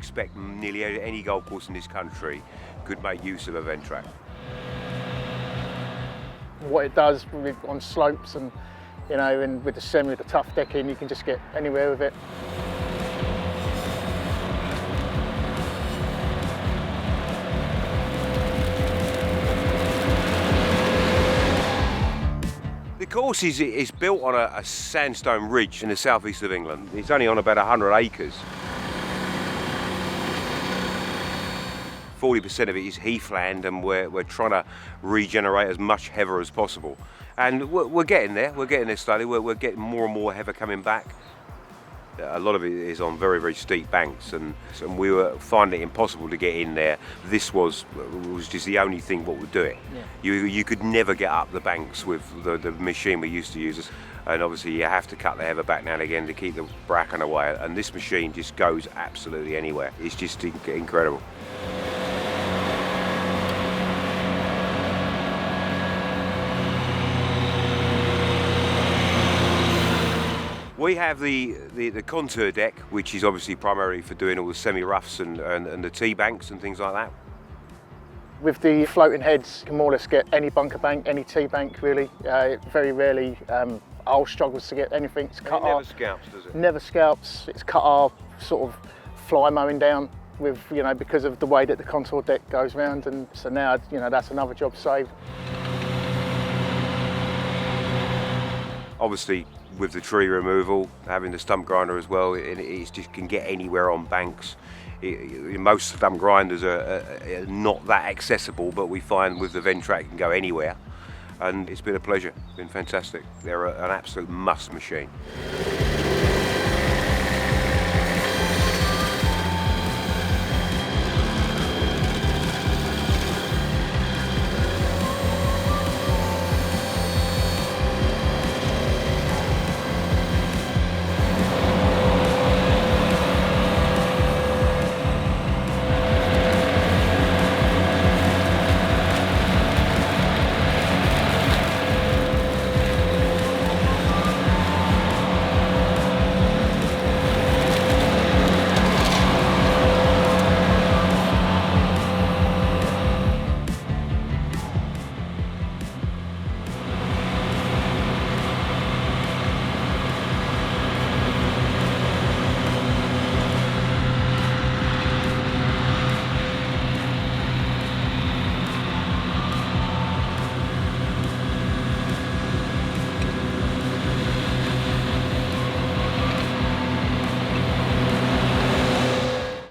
expect nearly any golf course in this country could make use of a Ventrac. What it does on slopes and, you know, and with the tough decking, you can just get anywhere with it. The course is built on a sandstone ridge in the southeast of England. It's only on about 100 acres. 40% of it is heathland, and we're trying to regenerate as much heather as possible. And we're getting there. We're getting there slowly. We're getting more and more heather coming back. A lot of it is on very, very steep banks, and we were finding it impossible to get in there. This was just the only thing what would do it. Yeah. You could never get up the banks with the machine we used to use, and obviously you have to cut the heather back now and again to keep the bracken away, and this machine just goes absolutely anywhere. It's just incredible. We have the contour deck, which is obviously primarily for doing all the semi-roughs and the tee banks and things like that. With the floating heads, you can more or less get any bunker bank, any tee bank really. Very rarely I'll struggle to get anything. It's cut never scalps, does it? Never scalps. It's cut our sort of fly mowing down with, you know, because of the way that the contour deck goes round, and so now, you know, that's another job saved. Obviously, with the tree removal, having the stump grinder as well, it just can get anywhere on banks. Most stump grinders are not that accessible, but we find with the Ventrac it can go anywhere, and it's been a pleasure. It's been fantastic. They're an absolute must machine.